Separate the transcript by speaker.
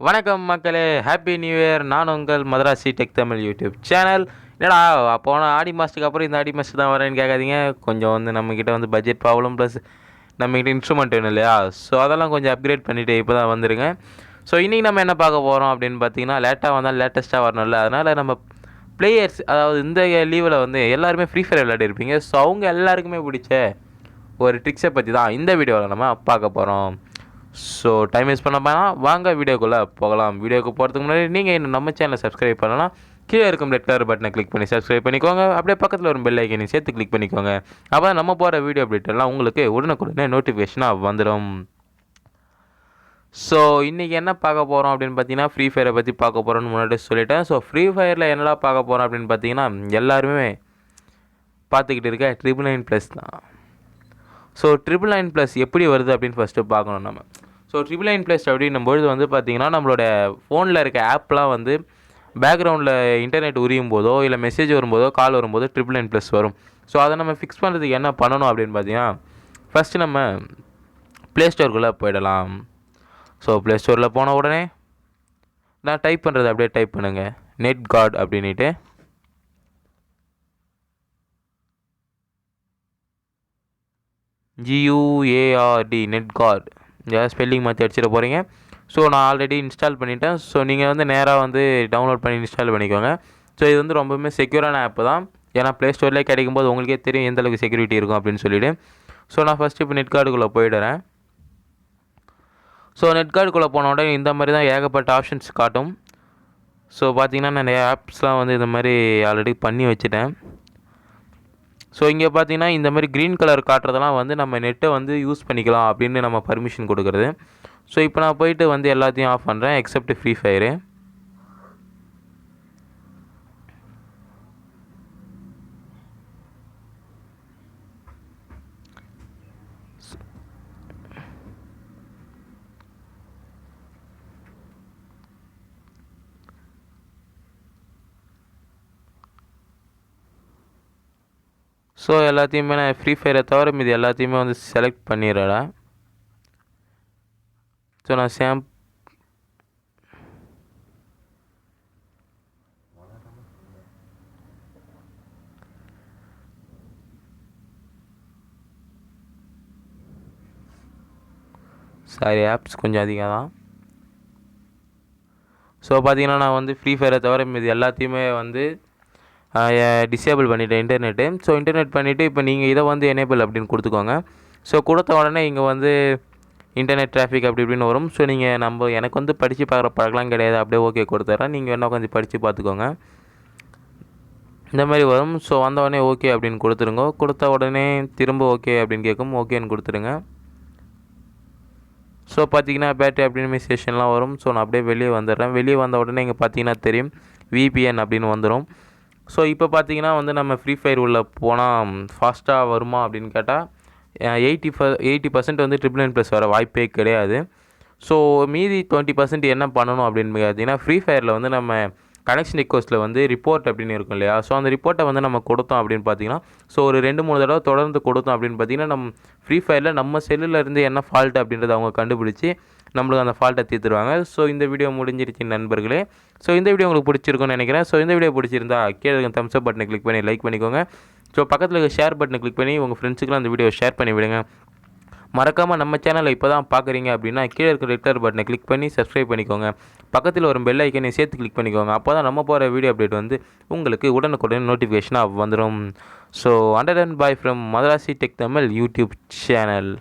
Speaker 1: வணக்கம் மக்களே, happy new year. நான் உங்கள் Madrasi tech Tamil YouTube channel. என்னடா போன ஆடி மாதத்துக்கு அப்புறம் இந்த ஆடி மாதத்துக்கு தான் வரேன்னு கேட்காதீங்க. கொஞ்சம் வந்து நம்மக்கிட்ட வந்து பட்ஜெட் ப்ராப்ளம் ப்ளஸ் நம்மக்கிட்ட இன்ஸ்ட்ருமெண்ட் வேணும் இல்லையா? ஸோ அதெல்லாம் கொஞ்சம் அப்கிரேட் பண்ணிவிட்டு இப்போ தான் வந்துருங்க. ஸோ இன்றைக்கி நம்ம என்ன பார்க்க போகிறோம் அப்படின்னு பார்த்தீங்கன்னா, லேட்டாக வந்தால் லேட்டஸ்ட்டாக வரணும்ல, அதனால் நம்ம பிளேயர்ஸ், அதாவது இந்த லீவில் வந்து எல்லாருமே ஃப்ரீ ஃபயர் விளையாடிருப்பீங்க. ஸோ அவங்க எல்லாருக்குமே பிடிச்ச ஒரு ட்ரிக்ஸை பற்றி தான் இந்த வீடியோவில் நம்ம பார்க்க போகிறோம். ஸோ டைம் வேஸ்ட் பண்ண வேணாம், வாங்க வீடியோக்குள்ளே போகலாம். வீடியோக்கு போகிறதுக்கு முன்னாடி நீங்கள் இன்னும் நம்ம சேனலை சப்ஸ்கிரைப் பண்ணலாம். கீழே இருக்கும் ரெட் கலர் பட்டனை கிளிக் பண்ணி சப்ஸ்கிரைப் பண்ணிக்கோங்க. அப்படியே பக்கத்தில் ஒரு பெல் ஐக்கனை சேர்த்து கிளிக் பண்ணிக்கோங்க. அப்போ தான் நம்ம போகிற வீடியோ அப்டேட் எல்லாம் உங்களுக்கு உடனுக்குடனே நோட்டிஃபிகேஷனாக வந்துடும். ஸோ இன்றைக்கி என்ன பார்க்க போகிறோம் அப்படின்னு பார்த்தீங்கன்னா, ஃப்ரீ ஃபயரை பற்றி பார்க்க போகிறோன்னு முன்னாடி சொல்லிட்டேன். ஸோ ஃப்ரீ ஃபயரில் என்னடா பார்க்க போகிறோம் அப்படின்னு பார்த்தீங்கன்னா, எல்லாருமே பார்த்துக்கிட்டு இருக்க 999+ தான். ஸோ 999+ எப்படி வருது அப்படின்னு ஃபஸ்ட்டு பார்க்கணும் நம்ம. ஸோ 999+ அப்படின்னும்பொழுது வந்து பார்த்திங்கன்னா, நம்மளோட ஃபோனில் இருக்க ஆப்லாம் வந்து பேக்ரவுண்டில் இன்டர்நெட் உரியும் போதோ இல்லை மெசேஜ் வரும்போதோ கால் வரும்போதோ 999+ வரும். ஸோ அதை நம்ம ஃபிக்ஸ் பண்ணுறதுக்கு என்ன பண்ணணும் அப்படின்னு பார்த்தீங்கன்னா, ஃபஸ்ட்டு நம்ம ப்ளே ஸ்டோருக்குள்ளே போயிடலாம். ஸோ ப்ளே ஸ்டோரில் போன உடனே நான் டைப் பண்ணுறது அப்படியே டைப் பண்ணுங்கள், நெட் கார்டு அப்படின்ட்டு. GUARD நெட் கார்டு ஸ்பெல்லிங் மாற்றி அடிச்சிட போகிறீங்க. ஸோ நான் ஆல்ரெடி இன்ஸ்டால் பண்ணிட்டேன். ஸோ நீங்கள் வந்து நேராக வந்து டவுன்லோட் பண்ணி இன்ஸ்டால் பண்ணிக்கோங்க. ஸோ இது வந்து ரொம்பவுமே செக்யூரான ஆப்பு தான். ஏன்னா ப்ளே ஸ்டோர்லேயே கிடைக்கும்போது உங்களுக்கே தெரியும் எந்தளவுக்கு செக்யூரிட்டி இருக்கும் அப்படின்னு சொல்லிவிட்டு. ஸோ நான் ஃபஸ்ட்டு இப்போ நெட் கார்டுக்குள்ளே போயிடுறேன். ஸோ நெட் கார்டுக்குள்ளே போன உடனே இந்த மாதிரி தான் ஏகப்பட்ட ஆப்ஷன்ஸ் காட்டும். ஸோ பார்த்தீங்கன்னா நான் நிறைய ஆப்ஸ்லாம் வந்து இந்த மாதிரி ஆல்ரெடி பண்ணி வச்சுட்டேன். ஸோ இங்கே பார்த்தீங்கன்னா இந்த மாதிரி க்ரீன் கலர் காட்டுறதெல்லாம் வந்து நம்ம நெட்டை வந்து யூஸ் பண்ணிக்கலாம் அப்படின்னு நம்ம பர்மிஷன் கொடுக்குறது. ஸோ இப்போ நான் போயிட்டு வந்து எல்லாத்தையும் ஆஃப் பண்ணுறேன் எக்ஸப்ட் ஃப்ரீ ஃபயரு. ஸோ எல்லாத்தையுமே நான் ஃப்ரீ ஃபயரை தவிர மீது எல்லாத்தையுமே வந்து செலக்ட் பண்ணிடுறேன். ஸோ நான் சாரி ஆப்ஸ் கொஞ்சம் அதிகம் தான். ஸோ பார்த்தீங்கன்னா நான் வந்து ஃப்ரீ ஃபயரை தவிர மீது எல்லாத்தையுமே வந்து டிசேபிள் பண்ணிவிட்டேன் இன்டர்நெட்டு. ஸோ இன்டர்நெட் பண்ணிவிட்டு இப்போ நீங்கள் இதை வந்து எனேபிள் அப்படின்னு கொடுத்துக்கோங்க. ஸோ கொடுத்த உடனே இங்கே வந்து இன்டர்நெட் டிராஃபிக் அப்படி இப்படின்னு வரும். ஸோ நீங்கள் எனக்கு வந்து படித்து பார்க்குற பழக்கலாம் கிடையாது, அப்படியே ஓகே கொடுத்துட்றேன். நீங்கள் வேணால் கொஞ்சம் படித்து பார்த்துக்கோங்க. இந்த மாதிரி வரும். ஸோ வந்த உடனே ஓகே அப்படின்னு கொடுத்துருங்க. கொடுத்த உடனே திரும்ப ஓகே அப்படின்னு கேட்கும், ஓகேன்னு கொடுத்துருங்க. ஸோ பார்த்தீங்கன்னா பேட்டரி ஆப்டிமைசேஷன்லாம் வரும். ஸோ நான் அப்படியே வெளியே வந்துடுறேன். வெளியே வந்த உடனே இங்கே பார்த்தீங்கன்னா தெரியும் VPN அப்படின்னு வந்துடும். ஸோ இப்போ பார்த்தீங்கன்னா வந்து நம்ம ஃப்ரீ ஃபயர் உள்ளே போனால் ஃபாஸ்ட்டாக வருமா அப்படின்னு கேட்டால் 80% வந்து 999+ வர வாய்ப்பே கிடையாது. ஸோ மீதி 20% என்ன பண்ணணும் அப்படின்னு பார்த்தீங்கன்னா, ஃப்ரீ ஃபயரில் வந்து நம்ம கனெக்ஷன் ரிக்வஸ்ட்டில் வந்து ரிப்போர்ட் அப்படின்னு இருக்கும் இல்லையா? ஸோ அந்த ரிப்போர்ட்டை வந்து நம்ம கொடுத்தோம் அப்படின்னு பார்த்தீங்கன்னா, ஸோ ஒரு 2-3 தடவை தொடர்ந்து கொடுத்தோம் அப்படின்னு பார்த்தீங்கன்னா, நம்ம ஃப்ரீ ஃபயரில் நம்ம செல்லில் இருந்து என்ன ஃபால்ட் அப்படின்றத அவங்க கண்டுபிடிச்சி நம்மளுக்கு அந்த ஃபால்ட்டை தீர்த்துருவாங்க. ஸோ இந்த வீடியோ முடிஞ்சிருச்சு நண்பர்களே. ஸோ இந்த வீடியோ உங்களுக்கு பிடிச்சிருக்குன்னு நினைக்கிறேன். ஸோ இந்த வீடியோ பிடிச்சிருந்தா கீழே இருக்க தம்ஸ் அப் பட்டனை கிளிக் பண்ணி லைக் பண்ணிக்கோங்க. ஸோ பக்கத்தில் இருக்க ஷேர் பட்டனை கிளிக் பண்ணி உங்கள் ஃப்ரெண்ட்ஸுக்கெலாம் அந்த வீடியோ ஷேர் பண்ணி விடுங்க. மறக்காமல் நம்ம சேனலை இப்போ தான் பார்க்குறீங்க அப்படின்னா கீழே இருக்கிற ரெட் கலர் பட்டனை கிளிக் பண்ணி சப்ஸ்கிரைப் பண்ணிக்கோங்க. பக்கத்தில் ஒரு பெல் ஐக்கனை சேர்த்து கிளிக் பண்ணிக்கோங்க. அப்போ தான் நம்ம போகிற வீடியோ அப்டேட் வந்து உங்களுக்கு உடனுக்குடனே நோட்டிஃபிகேஷனாக வந்துடும். So under and bye from Madrasi tech Tamil YouTube channel.